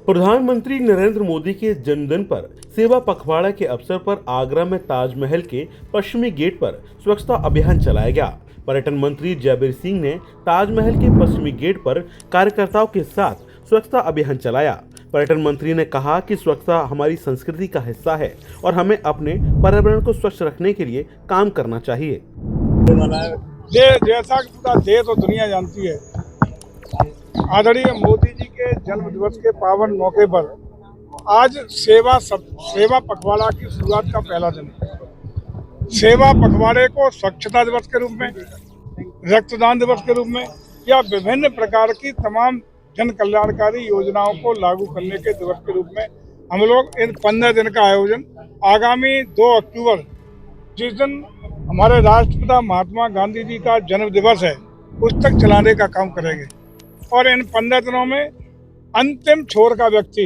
प्रधानमंत्री नरेंद्र मोदी के जन्मदिन पर सेवा पखवाड़ा के अवसर पर आगरा में ताजमहल के पश्चिमी गेट पर स्वच्छता अभियान चलाया गया। पर्यटन मंत्री जयबीर सिंह ने ताजमहल के पश्चिमी गेट पर कार्यकर्ताओं के साथ स्वच्छता अभियान चलाया। पर्यटन मंत्री ने कहा कि स्वच्छता हमारी संस्कृति का हिस्सा है और हमें अपने पर्यावरण को स्वच्छ रखने के लिए काम करना चाहिए। जैसा कि पूरा देश और दुनिया जानती है, आदरणीय मोदी जी के जन्म दिवस के पावन मौके पर आज सेवा पखवाड़ा की शुरुआत का पहला दिन है। सेवा पखवाड़े को स्वच्छता दिवस के रूप में, रक्तदान दिवस के रूप में या विभिन्न प्रकार की तमाम जन कल्याणकारी योजनाओं को लागू करने के दिवस के रूप में हम लोग इन 15 दिन का आयोजन आगामी 2 अक्टूबर, जिस दिन हमारे राष्ट्रपिता महात्मा गांधी जी का जन्म दिवस है, उस तक चलाने का काम करेंगे। और इन 15 दिनों में अंतिम छोर का व्यक्ति,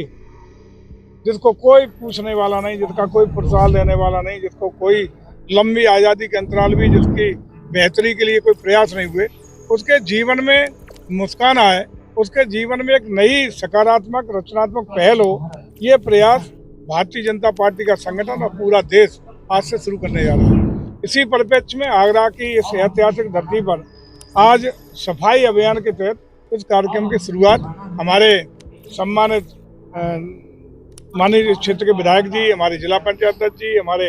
जिसको कोई पूछने वाला नहीं, जिसका कोई पुरस्कार लेने वाला नहीं, जिसको कोई लंबी आज़ादी के अंतराल भी जिसकी बेहतरी के लिए कोई प्रयास नहीं हुए, उसके जीवन में मुस्कान आए, उसके जीवन में एक नई सकारात्मक रचनात्मक पहल हो, ये प्रयास भारतीय जनता पार्टी का संगठन और पूरा देश आज से शुरू करने जा रहा है। इसी परिप्रेक्ष्य में आगरा की इस ऐतिहासिक धरती पर आज सफाई अभियान के तहत इस कार्यक्रम की शुरुआत हमारे सम्मानित माननीय क्षेत्र के विधायक जी, हमारे जिला पंचायत अध्यक्ष जी, हमारे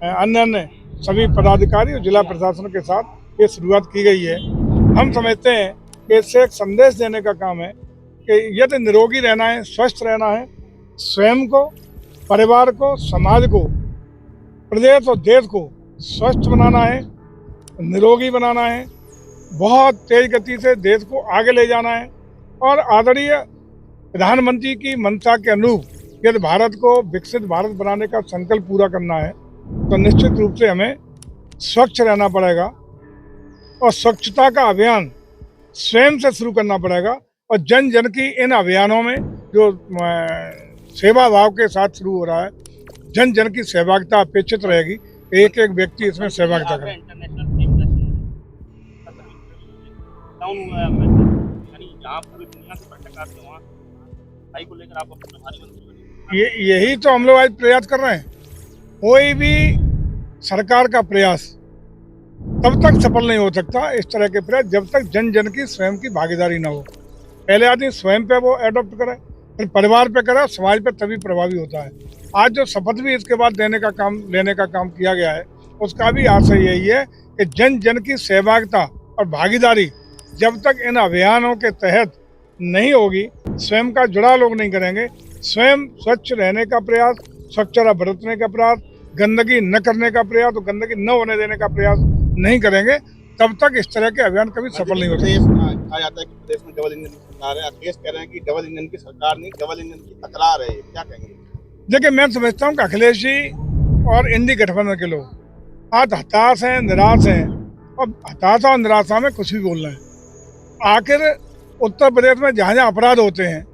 अन्य सभी पदाधिकारी और जिला प्रशासन के साथ ये शुरुआत की गई है। हम समझते हैं कि इससे एक संदेश देने का काम है कि यदि निरोगी रहना है, स्वस्थ रहना है, स्वयं को, परिवार को, समाज को, प्रदेश और देश को स्वस्थ बनाना है, निरोगी बनाना है, बहुत तेज गति से देश को आगे ले जाना है और आदरणीय प्रधानमंत्री की मंशा के अनुरूप यदि भारत को विकसित भारत बनाने का संकल्प पूरा करना है तो निश्चित रूप से हमें स्वच्छ रहना पड़ेगा और स्वच्छता का अभियान स्वयं से शुरू करना पड़ेगा। और जन जन की इन अभियानों में जो सेवा भाव के साथ शुरू हो रहा है, जन जन की सहभागिता अपेक्षित रहेगी। एक एक व्यक्ति इसमें सहभागिता करे। यही तो हम लोग आज प्रयास कर रहे हैं। कोई भी सरकार का प्रयास तब तक सफल नहीं हो सकता, इस तरह के प्रयास, जब तक जन जन की स्वयं की भागीदारी न हो। पहले आदमी स्वयं पे वो अडॉप्ट करे, फिर परिवार पे करे, समाज पे, तभी प्रभावी होता है। आज जो शपथ भी इसके बाद लेने का काम किया गया है, उसका भी आशय यही है कि जन जन की सहभागिता और भागीदारी जब तक इन अभियानों के तहत नहीं होगी, स्वयं का जुड़ाव लोग नहीं करेंगे, स्वयं स्वच्छ रहने का प्रयास, स्वच्छता बरतने का प्रयास, गंदगी न करने का प्रयास, तो गंदगी न होने देने का प्रयास नहीं करेंगे, तब तक इस तरह के अभियान कभी सफल नहीं होते। कहा जाता है कि प्रदेश में डबल इंजन की सरकार है, अखिलेश कह रहे हैं कि डबल इंजन की सरकार नहीं, डबल इंजन की तकरार है, क्या कहेंगे? देखिए, मैं समझता हूँ कि अखिलेश जी और इंडी गठबंधन के लोग आज हताश हैं, निराश हैं, और हताशा और निराशा में कुछ भी बोलना है। आखिर उत्तर प्रदेश में जहाँ जहाँ अपराध होते हैं,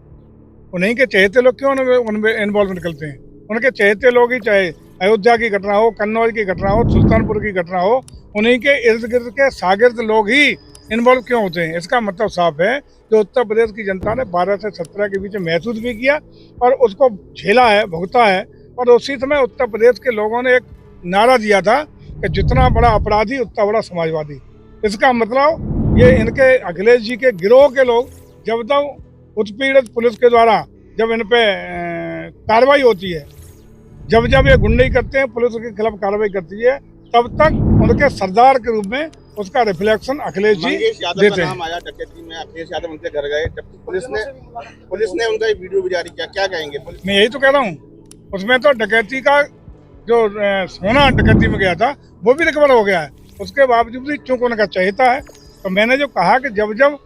उन्हीं के चहेते लोग क्यों उनमें इन्वॉल्व निकलते हैं? उनके चहेते लोग ही, चाहे अयोध्या की घटना हो, कन्नौज की घटना हो, सुल्तानपुर की घटना हो, उन्हीं के इर्द गिर्द के शागिर्द लोग ही इन्वॉल्व क्यों होते हैं? इसका मतलब साफ है कि उत्तर प्रदेश की जनता ने 12 से 17 के बीच महसूस भी किया और उसको झेला है, भुगता है। और उसी समय उत्तर प्रदेश के लोगों ने एक नारा दिया था कि जितना बड़ा अपराधी उतना बड़ा समाजवादी। इसका मतलब ये इनके अखिलेश जी के गिरोह के लोग जब तक उत्पीड़ित पुलिस के द्वारा जब इन पे कार्रवाई होती है, जब जब ये गुंडई करते हैं, पुलिस के खिलाफ कार्रवाई करती है, तब तक उनके सरदार के रूप में उसका रिफ्लेक्शन अखिलेश जी देते हैं। नाम आया डकैती में, अखिलेश यादव उनके घर गए, जब पुलिस ने उनका वीडियो भी जारी किया, क्या कहेंगे? मैं यही तो कह रहा हूँ, उसमें तो डकैती का जो सोना डकैती में गया था वो भी रिकवर हो गया है। उसके बावजूद भी चूंकि उनका चहेता है, तो मैंने जो कहा कि जब जब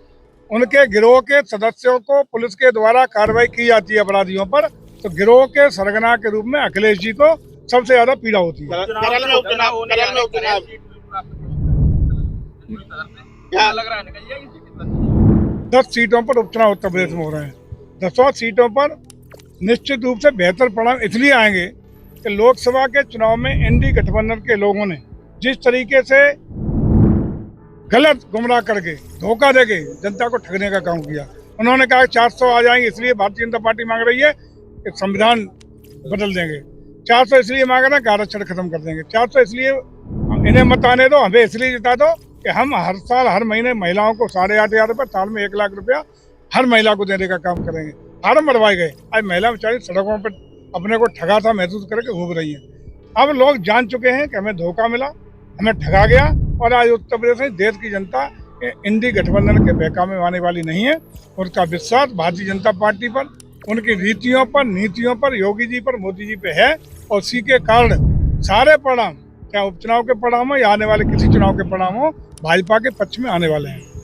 उनके गिरोह के सदस्यों को पुलिस के द्वारा कार्रवाई की जाती है अपराधियों पर, तो गिरोह के सरगना के रूप में अखिलेश जी को सबसे ज्यादा पीड़ा होती है। केरल में उपचुनाव क्या लग रहा है? 10 सीटों पर उपचुनाव उत्तर प्रदेश में हो रहे हैं। 10 सीटों पर निश्चित रूप से बेहतर परिणाम इसलिए आएंगे कि लोकसभा के चुनाव में एनडीए गठबंधन के लोगों ने जिस तरीके से गलत गुमराह करके, धोखा देके जनता को ठगने का काम किया, उन्होंने कहा 400 आ जाएंगे, इसलिए भारतीय जनता पार्टी मांग रही है कि संविधान बदल देंगे। 400 इसलिए मांग रहे हैं कि आरक्षण खत्म कर देंगे। 400 इसलिए इन्हें मत आने दो, हमें इसलिए जिता दो कि हम हर साल हर महीने महिलाओं को 8,500 रुपये, साल में 1 लाख रुपया हर महिला को देने का काम करेंगे। फार्म भरवाए गए, आज महिला बेचारी सड़कों पर अपने को ठगा सा महसूस करके घूम रही है। अब लोग जान चुके हैं कि हमें धोखा मिला, हमें ठगा गया, और आज उत्तर प्रदेश में देश की जनता इंडी गठबंधन के बहकावे में आने वाली नहीं है। उनका विश्वास भारतीय जनता पार्टी पर, उनकी रीतियों पर, नीतियों पर, योगी जी पर, मोदी जी पे है, और उसी के कारण सारे परिणाम, चाहे उपचुनाव के परिणाम हो या आने वाले किसी चुनाव के परिणाम हो, भाजपा के पक्ष में आने वाले हैं।